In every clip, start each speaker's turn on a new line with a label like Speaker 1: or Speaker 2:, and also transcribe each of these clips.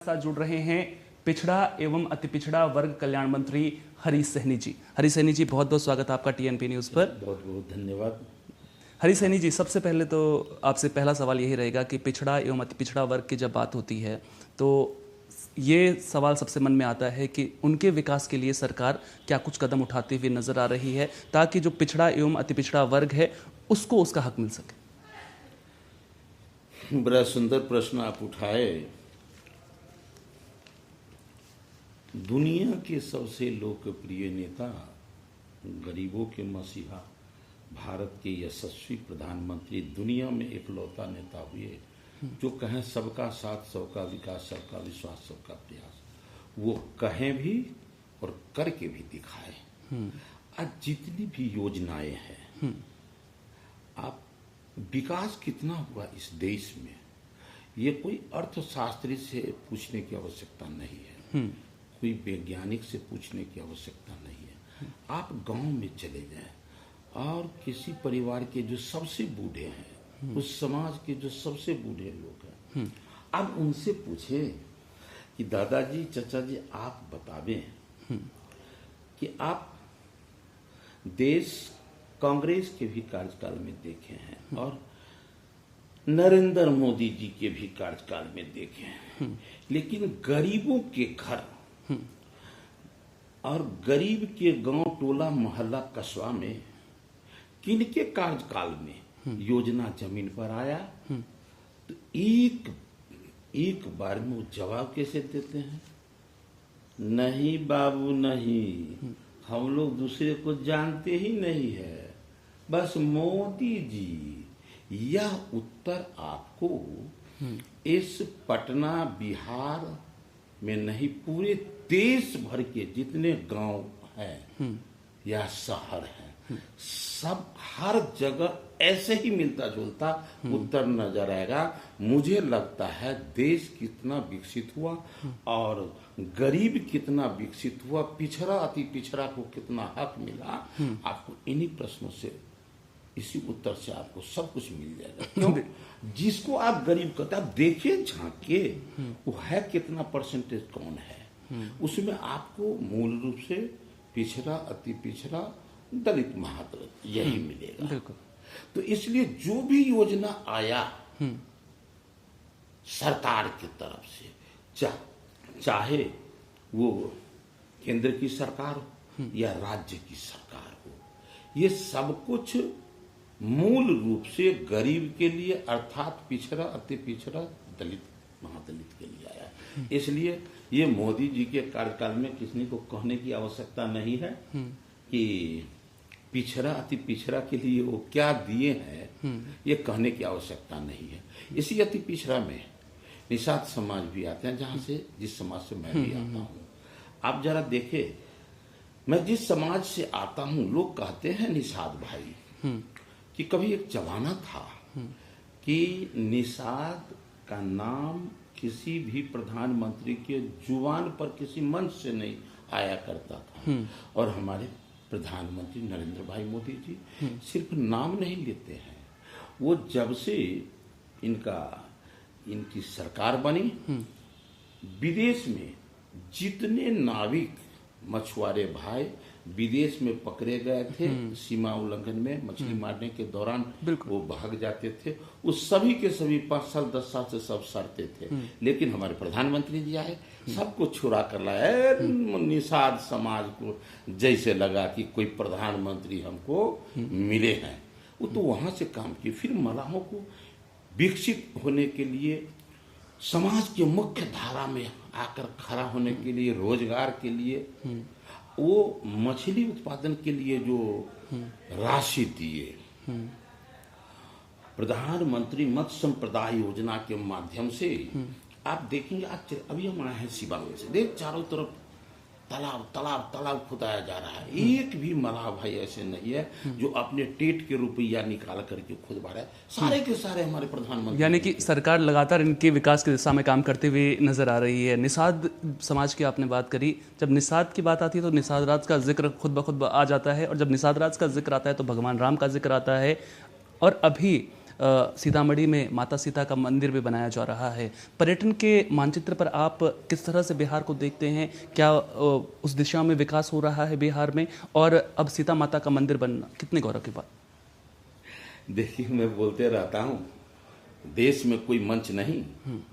Speaker 1: साथ जुड़ रहे हैं पिछड़ा एवं अति पिछड़ा वर्ग कल्याण मंत्री हरीश सहनी जी। हरीश सहनी जी, बहुत बहुत स्वागत आपका टीएनपी न्यूज़ पर।
Speaker 2: बहुत बहुत धन्यवाद।
Speaker 1: हरीश सहनी जी, सबसे पहले तो आपसे पहला सवाल यही रहेगा कि पिछड़ा एवं अति पिछड़ा वर्ग की जब बात होती है तो ये सवाल सबसे मन में आता है कि उनके विकास के लिए सरकार क्या कुछ कदम उठाती हुई नजर आ रही है ताकि जो पिछड़ा एवं अति पिछड़ा वर्ग है उसको उसका हक मिल सके।
Speaker 2: बड़ा सुंदर प्रश्न आप उठाए। दुनिया के सबसे लोकप्रिय नेता, गरीबों के मसीहा, भारत के यशस्वी प्रधानमंत्री, दुनिया में एकलौता नेता हुए जो कहें सबका साथ, सबका विकास, सबका विश्वास, सबका प्रयास, वो कहें भी और करके भी दिखाए। आज जितनी भी योजनाएं हैं, आप विकास कितना हुआ इस देश में, ये कोई अर्थशास्त्री से पूछने की आवश्यकता नहीं है, कोई वैज्ञानिक से पूछने की आवश्यकता नहीं है। आप गांव में चले जाएं और किसी परिवार के जो सबसे बूढ़े हैं, उस समाज के जो सबसे बूढ़े लोग हैं, आप उनसे पूछें कि दादाजी, चाचा जी, आप बतावें कि आप देश कांग्रेस के भी कार्यकाल में देखे हैं और नरेंद्र मोदी जी के भी कार्यकाल में देखे हैं, लेकिन गरीबों के घर और गरीब के गांव, टोला, मोहल्ला, कस्बा में किनके कार्यकाल में योजना जमीन पर आया, तो एक बार में वो जवाब कैसे देते हैं? नहीं बाबू नहीं, हम लोग दूसरे को जानते ही नहीं है, बस मोदी जी। यह उत्तर आपको इस पटना, बिहार में नहीं, पूरे देश भर के जितने गांव हैं या शहर हैं, सब हर जगह ऐसे ही मिलता जुलता उत्तर नजर आएगा। मुझे लगता है देश कितना विकसित हुआ और गरीब कितना विकसित हुआ, पिछड़ा अति पिछड़ा को कितना हक मिला, आपको इन्हीं प्रश्नों से, इसी उत्तर से आपको सब कुछ मिल जाएगा। क्यों? जिसको आप गरीब कहते हैं, आप देखिए, झांके, वो है कितना परसेंटेज, कौन है उसमें, आपको मूल रूप से पिछड़ा, अति पिछड़ा, दलित, महादलित यही मिलेगा। तो इसलिए जो भी योजना आया सरकार की तरफ से, चाहे वो केंद्र की सरकार हो या राज्य की सरकार हो, ये सब कुछ मूल रूप से गरीब के लिए, अर्थात पिछड़ा, अति पिछड़ा, दलित, महादलित के लिए आया। इसलिए ये मोदी जी के कार्यकाल में किसी को कहने की आवश्यकता नहीं है कि पिछड़ा, अति पिछड़ा के लिए वो क्या दिए हैं, ये कहने की आवश्यकता नहीं है। इसी अति पिछड़ा में निषाद समाज भी आते हैं, जहां से, जिस समाज से मैं भी आता हूँ। आप जरा देखे, मैं जिस समाज से आता हूँ, लोग कहते हैं निषाद भाई, कि कभी एक जमाना था कि निषाद का नाम किसी भी प्रधानमंत्री के जुबान पर किसी मंच से नहीं आया करता था, और हमारे प्रधानमंत्री नरेंद्र भाई मोदी जी सिर्फ नाम नहीं लेते हैं, वो जब से इनकी सरकार बनी, विदेश में जितने नाविक, मछुआरे भाई विदेश में पकड़े गए थे, सीमा उल्लंघन में मछली मारने के दौरान वो भाग जाते थे, उस सभी के सभी 5 साल 10 साल से सब सड़ते थे। लेकिन हमारे प्रधानमंत्री जी आए, सबको छुड़ा कर लाए। निषाद समाज को जैसे लगा कि कोई प्रधानमंत्री हमको मिले हैं, वो तो वहां से काम किए। फिर मलाहों को विकसित होने के लिए, समाज के मुख्य धारा में आकर खड़ा होने के लिए, रोजगार के लिए, वो मछली उत्पादन के लिए जो राशि दिए, प्रधानमंत्री मत्स्य संपदा योजना के माध्यम से, आप देखेंगे आज अभी हम आए हैं शिवांग से, देख चारों तरफ तालाब तालाब तालाब खुदाया जा रहा है। एक भी मलाह भाई ऐसे नहीं है जो अपने टेट के रुपया निकाल करके खुदवा रहा है। सारे के सारे हमारे प्रधानमंत्री, यानी कि
Speaker 1: सरकार लगातार इनके विकास की दिशा में काम करते हुए नजर आ रही है। निषाद समाज की आपने बात करी, जब निषाद की बात आती है तो निषाद राज का जिक्र खुद ब खुद आ जाता है, और जब निषाद राज का जिक्र आता है तो भगवान राम का जिक्र आता है। और अभी सीतामढ़ी में माता सीता का मंदिर भी बनाया जा रहा है। पर्यटन के मानचित्र पर आप किस तरह से बिहार को देखते हैं? क्या उस दिशा में विकास हो रहा है बिहार में? और अब सीता माता का मंदिर बनना कितने गौरव की बात?
Speaker 2: देखिए, मैं बोलते रहता हूँ, देश में कोई मंच नहीं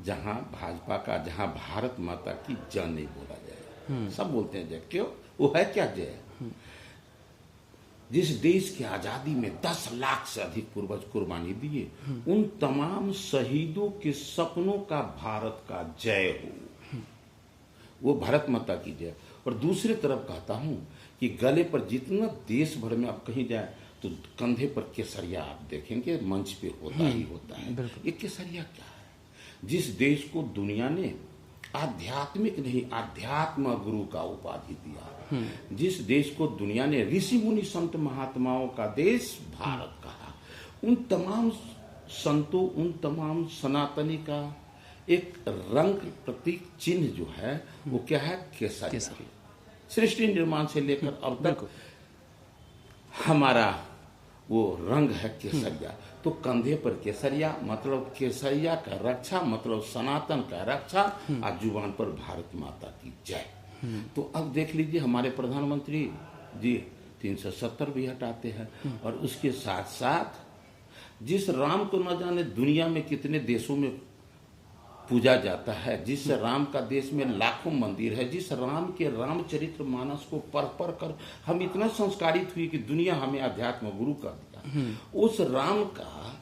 Speaker 2: जहाँ भाजपा का, जहाँ भारत माता की जय नहीं बोला जाए। सब बोलते हैं जय, क्यों? वो है क्या जय? जिस देश की आजादी में 10 लाख से अधिक पूर्वज कुर्बानी दिए, उन तमाम शहीदों के सपनों का भारत का जय हो, वो भारत माता की जय। और दूसरी तरफ कहता हूं कि गले पर जितना देश भर में आप कहीं जाए तो कंधे पर केसरिया आप देखेंगे, मंच पे होता ही होता है। ये केसरिया क्या है? जिस देश को दुनिया ने आध्यात्मिक नहीं, आध्यात्म गुरु का उपाधि दिया, जिस देश को दुनिया ने ऋषि मुनि संत महात्माओं का देश भारत कहा, उन तमाम संतों, उन तमाम सनातनी का एक रंग, प्रतीक, चिन्ह जो है वो क्या है? केसरिया। सृष्टि निर्माण से लेकर अब तक हमारा वो रंग है केसरिया। तो कंधे पर केसरिया मतलब केसरिया का रक्षा, मतलब सनातन का रक्षा, और जुबान पर भारत माता की जय। तो अब देख लीजिए, हमारे प्रधानमंत्री जी 370 भी हटाते हैं, और उसके साथ साथ जिस राम को न जाने दुनिया में कितने देशों में पूजा जाता है, जिस राम का देश में लाखों मंदिर है, जिस राम के रामचरित्र मानस को पढ़ कर हम इतना संस्कारित हुए कि दुनिया हमें अध्यात्म गुरु कर दिया, उस राम का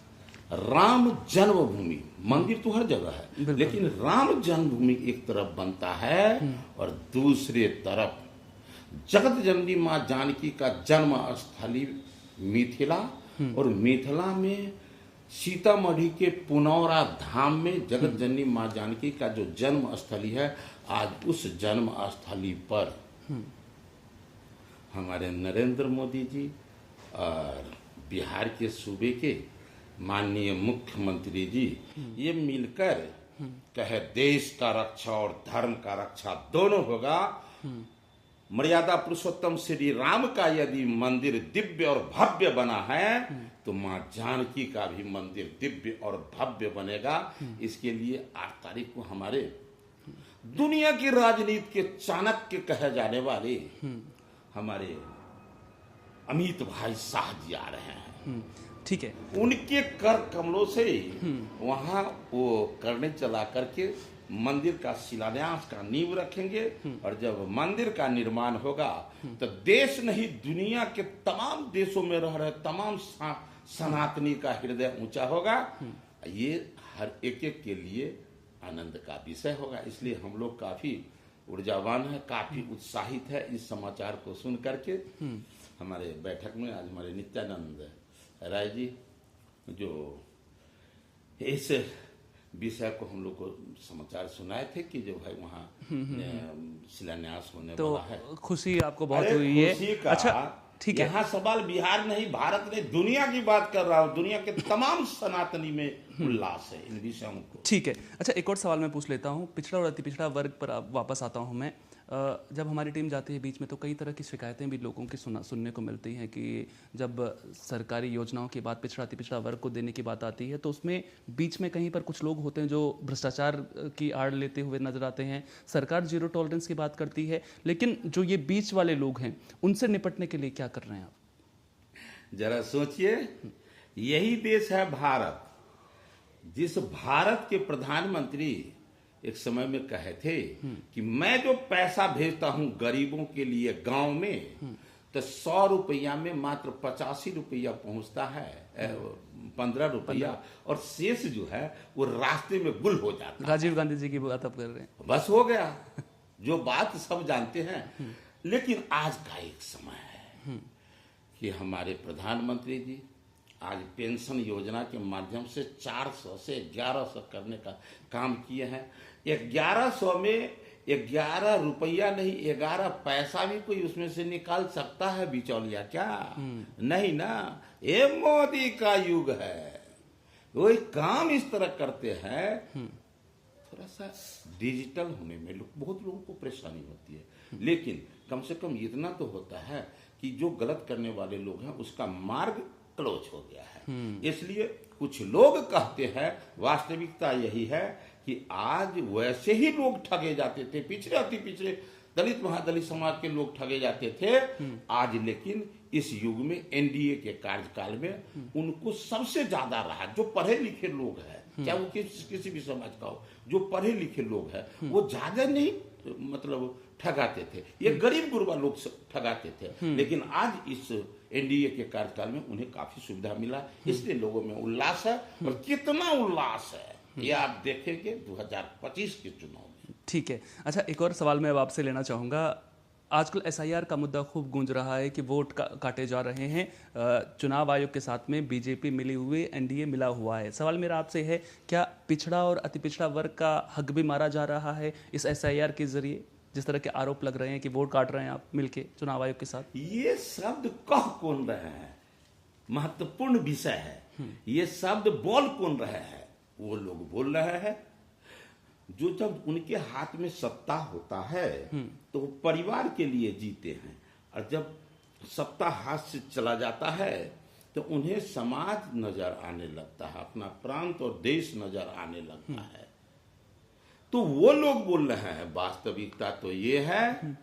Speaker 2: राम जन्मभूमि, मंदिर तो हर जगह है, लेकिन राम जन्मभूमि एक तरफ बनता है और दूसरे तरफ जगत जननी माँ जानकी का जन्म स्थली मिथिला, और मिथिला में सीतामढ़ी के पुनौरा धाम में जगत जननी माँ जानकी का जो जन्म स्थली है, आज उस जन्म स्थली पर हमारे नरेंद्र मोदी जी और बिहार के सूबे के माननीय मुख्यमंत्री जी ये मिलकर कहे देश का रक्षा और धर्म का रक्षा दोनों होगा। मर्यादा पुरुषोत्तम श्री राम का यदि मंदिर दिव्य और भव्य बना है, तो मां जानकी का भी मंदिर दिव्य और भव्य बनेगा। इसके लिए 8 तारीख को हमारे दुनिया की राजनीति के चाणक्य कहे जाने वाले हमारे अमित भाई शाह जी आ रहे हैं।
Speaker 1: ठीक है,
Speaker 2: उनके कर कमलों से वहां वो करने चला करके मंदिर का शिलान्यास का नींव रखेंगे, और जब मंदिर का निर्माण होगा तो देश नहीं दुनिया के तमाम देशों में रह रहे तमाम सनातनी का हृदय ऊंचा होगा। ये हर एक के लिए आनंद का विषय होगा। इसलिए हम लोग काफी ऊर्जावान है, काफी उत्साहित है इस समाचार को सुन करके। हमारे बैठक में आज हमारे नित्यानंद राय जी जो इस विषय को हम लोग को समाचार सुनाए थे कि जो है वहाँ शिलान्यास होने
Speaker 1: तो
Speaker 2: वाला है।
Speaker 1: खुशी आपको बहुत हुई है। अच्छा, ठीक है,
Speaker 2: यहाँ सवाल बिहार नहीं, भारत नहीं, दुनिया की बात कर रहा हूँ। दुनिया के तमाम सनातनी में उल्लास है इन विषयों को।
Speaker 1: ठीक है। अच्छा, एक और सवाल मैं पूछ लेता हूँ, पिछड़ा और अति पिछड़ा वर्ग पर वापस आता हूँ मैं। जब हमारी टीम जाती है बीच में तो कई तरह की शिकायतें भी लोगों की सुनने को मिलती हैं कि जब सरकारी योजनाओं की बात पिछड़ा अति पिछड़ा वर्ग को देने की बात आती है तो उसमें बीच में कहीं पर कुछ लोग होते हैं जो भ्रष्टाचार की आड़ लेते हुए नजर आते हैं। सरकार जीरो टॉलरेंस की बात करती है, लेकिन जो ये बीच वाले लोग हैं उनसे निपटने के लिए क्या कर रहे हैं आप?
Speaker 2: जरा सोचिए, यही देश है भारत, जिस भारत के प्रधानमंत्री एक समय में कहे थे कि मैं जो पैसा भेजता हूं गरीबों के लिए गांव में, तो 100 रुपया में मात्र 85 रुपया पहुंचता है, 15 रुपया, और शेष जो है वो रास्ते में गुल हो जाता है।
Speaker 1: राजीव गांधी जी की बात आप कर रहे हैं।
Speaker 2: बस हो गया, जो बात सब जानते हैं। लेकिन आज का एक समय है कि हमारे प्रधानमंत्री जी आज पेंशन योजना के माध्यम से 400 से 1100 करने का काम किए हैं। 1100 में 11 रुपया नहीं, 11 पैसा भी कोई उसमें से निकाल सकता है बिचौलिया क्या? नहीं ना। ये मोदी का युग है, वही काम इस तरह करते हैं। थोड़ा सा डिजिटल होने में बहुत लोगों को परेशानी होती है, लेकिन कम से कम इतना तो होता है कि जो गलत करने वाले लोग हैं उसका मार्ग क्लोज हो गया है। इसलिए कुछ लोग कहते हैं, वास्तविकता यही है कि आज वैसे ही लोग ठगे जाते थे, पिछड़े अति पिछड़े दलित महादलित समाज के लोग ठगे जाते थे। आज लेकिन इस युग में एनडीए के कार्यकाल में उनको सबसे ज्यादा रहा। जो पढ़े लिखे लोग हैं, चाहे वो किसी भी समाज का हो, जो पढ़े लिखे लोग हैं वो ज्यादा नहीं मतलब ठगाते थे, ये गरीब गुरबा लोग ठगाते थे। लेकिन आज इस एनडीए के कार्यकाल में उन्हें काफी सुविधा मिला, इसलिए लोगों में उल्लास है। और कितना उल्लास है ये आप देखेंगे 2025 के चुनाव में।
Speaker 1: ठीक है। अच्छा, एक और सवाल मैं अब आपसे लेना चाहूँगा। आजकल एसआईआर का मुद्दा खूब गूंज रहा है कि वोट काटे जा रहे हैं, चुनाव आयोग के साथ में बीजेपी मिली हुई, एनडीए मिला हुआ है। सवाल मेरा आपसे है, क्या पिछड़ा और अति पिछड़ा वर्ग का हक भी मारा जा रहा है इस एसआईआर के जरिए? जिस तरह के आरोप लग रहे हैं कि वोट काट रहे हैं आप मिलके चुनाव आयोग के साथ।
Speaker 2: ये शब्द कह कौन रहे हैं, महत्वपूर्ण विषय है। ये शब्द बोल कौन रहे हैं? वो लोग बोल रहे हैं जो जब उनके हाथ में सत्ता होता है तो वो परिवार के लिए जीते हैं, और जब सत्ता हाथ से चला जाता है तो उन्हें समाज नजर आने लगता है, अपना प्रांत और देश नजर आने लगता है। तो वो लोग बोल रहे हैं। वास्तविकता तो ये है,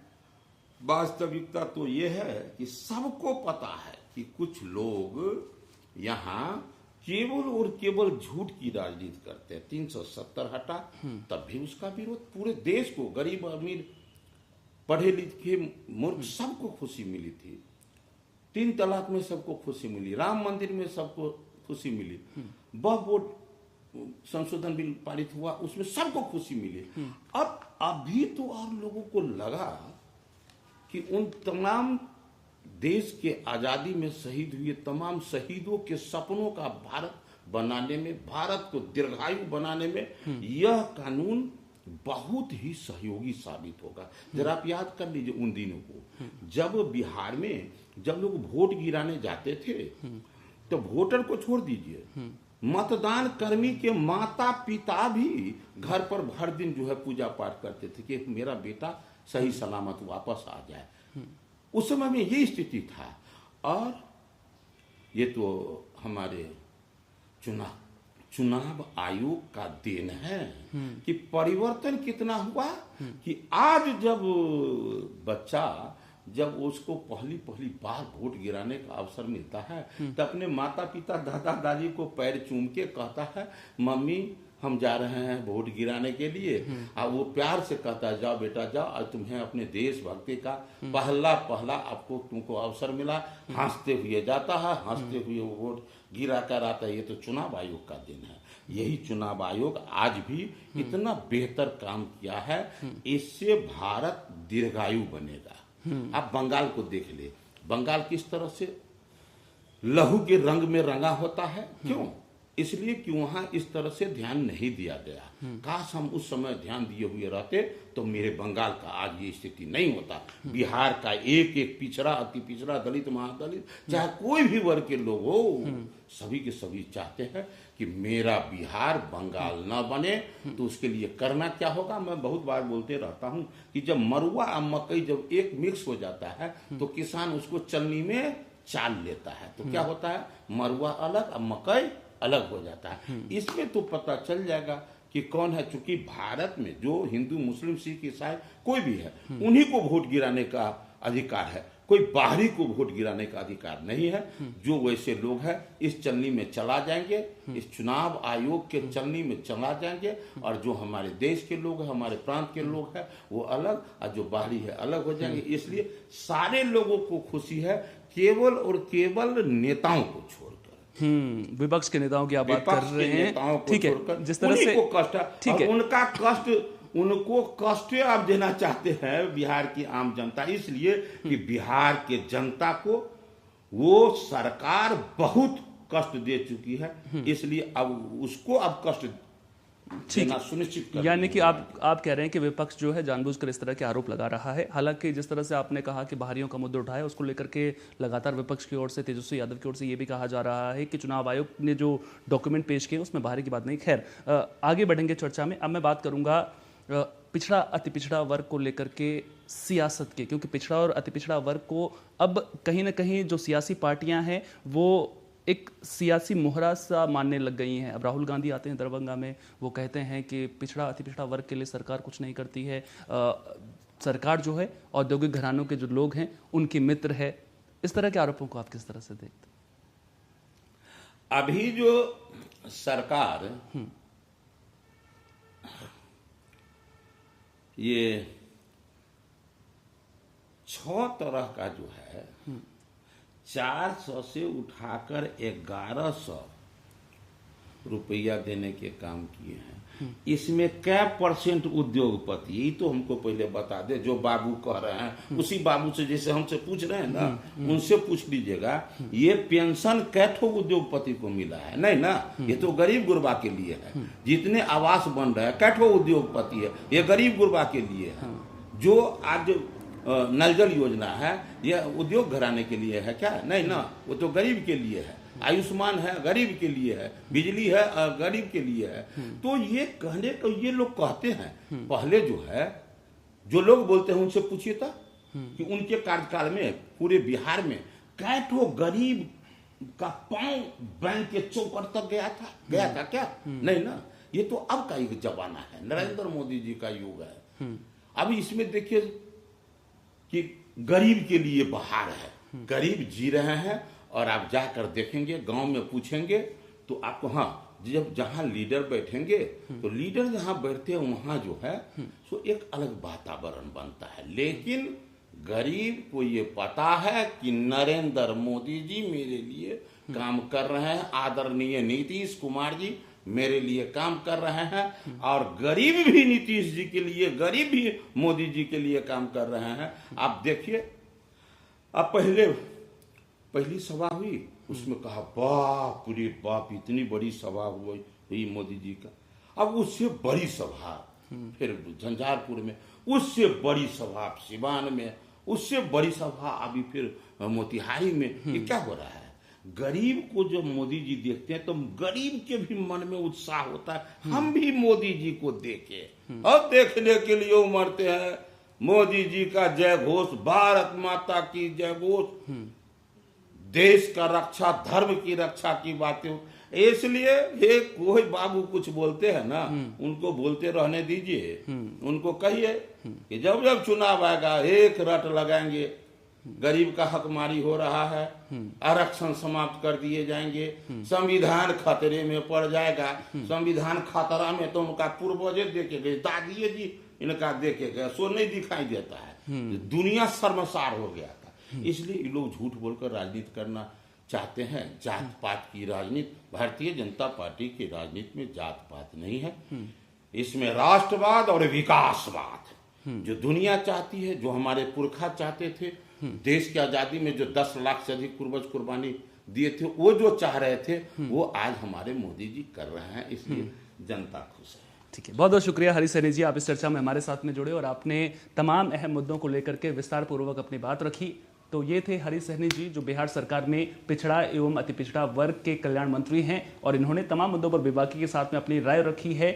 Speaker 2: वास्तविकता तो ये है कि सबको पता है कि कुछ लोग यहाँ केवल और केवल झूठ की राजनीति करते हैं। 370 हटा तब भी उसका विरोध पूरे देश को, गरीब अमीर पढ़े लिखे मूर्ख सबको खुशी मिली थी। 3 तलाक में सबको खुशी मिली, राम मंदिर में सबको खुशी मिली, वक्फ बोर्ड संशोधन बिल पारित हुआ उसमें सबको खुशी मिली। अब अभी तो और लोगों को लगा कि उन तमाम देश के आजादी में शहीद हुए तमाम शहीदों के सपनों का भारत बनाने में, भारत को दीर्घायु बनाने में यह कानून बहुत ही सहयोगी साबित होगा। जरा आप याद कर लीजिए उन दिनों को, जब बिहार में जब लोग वोट गिराने जाते थे तो वोटर को छोड़ दीजिए, मतदान कर्मी के माता पिता भी घर पर हर दिन जो है पूजा पाठ करते थे कि मेरा बेटा सही सलामत वापस आ जाए। उस समय में ये स्थिति था। और ये तो हमारे चुनाव आयोग का देन है कि परिवर्तन कितना हुआ कि आज जब उसको पहली बार वोट गिराने का अवसर मिलता है तो अपने माता पिता दादा दादी को पैर चूम के कहता है, मम्मी हम जा रहे हैं वोट गिराने के लिए। और वो प्यार से कहता है, जाओ बेटा जाओ, और तुम्हें अपने देशभक्ति का पहला आपको तुमको अवसर मिला। हंसते हुए जाता है, हंसते हुए वो वोट गिरा कर आता है। ये तो चुनाव आयोग का दिन है। यही चुनाव आयोग आज भी इतना बेहतर काम किया है, इससे भारत दीर्घायु बनेगा। आप बंगाल को देख ले, बंगाल किस तरह से लहू के रंग में रंगा होता है। क्यों? इसलिए कि वहां इस तरह से ध्यान नहीं दिया गया। काश हम उस समय ध्यान दिए हुए रहते तो मेरे बंगाल का आज ये स्थिति नहीं होता। बिहार का एक एक पिछड़ा, अति पिछड़ा, दलित महादलित, चाहे कोई भी वर्ग के लोग हो, सभी के सभी चाहते हैं कि मेरा बिहार बंगाल न बने। तो उसके लिए करना क्या होगा? मैं बहुत बार बोलते रहता हूं कि जब मरुआ और मकई जब एक मिक्स हो जाता है तो किसान उसको चलनी में चाल लेता है। तो क्या होता है? मरुआ अलग और मकई अलग हो जाता है। इसमें तो पता चल जाएगा कि कौन है। चूंकि भारत में जो हिंदू मुस्लिम सिख ईसाई कोई भी है, उन्हीं को वोट गिराने का अधिकार है, कोई बाहरी को वोट गिराने का अधिकार नहीं है। जो वैसे लोग हैं इस चलनी में चला जाएंगे, इस चुनाव आयोग के चलनी में चला जाएंगे, और जो हमारे देश के लोग हैं, हमारे प्रांत के लोग हैं, वो अलग, और जो बाहरी है अलग हो जाएंगे। इसलिए सारे लोगों को खुशी है, केवल और केवल नेताओं को छोड़कर।
Speaker 1: विपक्ष के नेताओं की आप बात कर रहे हैं, ठीक है, जिस तरह से
Speaker 2: कष्ट है, ठीक है, उनका कष्ट, उनको कष्ट आप देना चाहते हैं बिहार की आम जनता, इसलिए कि बिहार के जनता को वो सरकार बहुत कष्ट दे चुकी है, इसलिए अब उसको अब कष्ट देना सुनिश्चित करना।
Speaker 1: यानी कि आप कह रहे हैं कि विपक्ष जो है जानबूझकर इस तरह के आरोप लगा रहा है। हालांकि जिस तरह से आपने कहा कि बाहरियों का मुद्दा उठाया, उसको लेकर के लगातार विपक्ष की ओर से, तेजस्वी यादव की ओर से ये भी कहा जा रहा है कि चुनाव आयोग ने जो डॉक्यूमेंट पेश किए उसमें बाहरी की बात नहीं। खैर, आगे बढ़ेंगे चर्चा में। अब मैं बात करूंगा पिछड़ा अति पिछड़ा वर्ग को लेकर के सियासत के, क्योंकि पिछड़ा और अति पिछड़ा वर्ग को अब कहीं ना कहीं जो सियासी पार्टियां हैं वो एक सियासी मोहरा सा मानने लग गई हैं। अब राहुल गांधी आते हैं दरभंगा में, वो कहते हैं कि पिछड़ा अति पिछड़ा वर्ग के लिए सरकार कुछ नहीं करती है, सरकार जो है औद्योगिक घरानों के जो लोग हैं उनकी मित्र है। इस तरह के आरोपों को आप किस तरह से देखते हैं?
Speaker 2: अभी जो सरकार ये 6 तरह का जो है 400 से उठाकर 1100 रुपया देने के काम किए हैं। इसमें क्या परसेंट उद्योगपति, यही तो हमको पहले बता दे। जो बाबू कह रहे हैं उसी बाबू से, जैसे हमसे पूछ रहे हैं ना, उनसे पूछ लीजिएगा ये पेंशन कैठो उद्योगपति को मिला है? नहीं ना, ये तो गरीब गुरबा के लिए है। जितने आवास बन रहे हैं कैठो उद्योगपति है, ये गरीब गुरबा के लिए है। जो आज नल जल योजना है यह उद्योग घराने के लिए है क्या? नहीं ना, वो तो गरीब के लिए है। आयुष्मान है गरीब के लिए है, बिजली है गरीब के लिए है। तो ये कहने को ये लोग कहते हैं, पहले जो है जो लोग बोलते हैं उनसे पूछिए था कि उनके कार्यकाल में पूरे बिहार में कैठो गरीब का पांव बैंक के चौकट तक गया था क्या? नहीं ना, ये तो अब का एक जमाना है, नरेंद्र मोदी जी का युग है। अब इसमें देखिए कि गरीब के लिए बहार है, गरीब जी रहे हैं। और आप जाकर देखेंगे, गांव में पूछेंगे तो आपको, हाँ, जब जहां लीडर बैठेंगे तो लीडर जहां बैठते हैं वहां जो है तो एक अलग वातावरण बनता है। लेकिन गरीब को ये पता है कि नरेंद्र मोदी जी मेरे लिए काम कर रहे हैं, आदरणीय नीतीश कुमार जी मेरे लिए काम कर रहे हैं, और गरीब भी नीतीश जी के लिए, गरीब भी मोदी जी के लिए काम कर रहे हैं। आप देखिए, अब पहली सभा हुई, उसमें कहा बाप रे बाप इतनी बड़ी सभा हुई मोदी जी का। अब उससे बड़ी सभा फिर झंझारपुर में, उससे बड़ी सभा सिवान में, उससे बड़ी सभा अभी फिर मोतिहारी में। ये क्या हो रहा है? गरीब को जब मोदी जी देखते हैं तो गरीब के भी मन में उत्साह होता है, हम भी मोदी जी को देखें। और देखने के लिए उमड़ते हैं। मोदी जी का जय घोष, भारत माता की जय घोष, देश का रक्षा, धर्म की रक्षा की बातें। इसलिए ये कोई बाबू कुछ बोलते हैं ना, उनको बोलते रहने दीजिए। उनको कहिए कि जब जब चुनाव आएगा एक रट लगाएंगे, गरीब का हकमारी हो रहा है, आरक्षण समाप्त कर दिए जाएंगे, संविधान खतरे में पड़ जाएगा। संविधान खतरा में तो उनका पूर्वजे देखे गए, दादिये जी इनका देखे गए, सो नहीं दिखाई देता है। दुनिया शर्मसार हो गया था। इसलिए ये लोग झूठ बोलकर राजनीति करना चाहते हैं। जात पात की राजनीति, भारतीय जनता पार्टी की राजनीति में जात पात नहीं है, इसमें राष्ट्रवाद और विकासवाद जो दुनिया चाहती है, जो हमारे पुरखा चाहते थे। देश की आजादी में जो 10 लाख से अधिक पूर्वज कुर्बानी दिए थे, वो जो चाह रहे थे वो आज हमारे मोदी जी कर रहे हैं। इसलिए जनता खुश है।
Speaker 1: ठीक है, बहुत बहुत शुक्रिया हरीश सहनी जी, आप इस चर्चा में हमारे साथ में जुड़े और आपने तमाम अहम मुद्दों को लेकर के विस्तार पूर्वक अपनी बात रखी। तो ये थे हरीश सहनी जी, जो बिहार सरकार में पिछड़ा एवं अति पिछड़ा वर्ग के कल्याण मंत्री हैं, और इन्होंने तमाम मुद्दों पर बेबाकी के साथ में अपनी राय रखी है।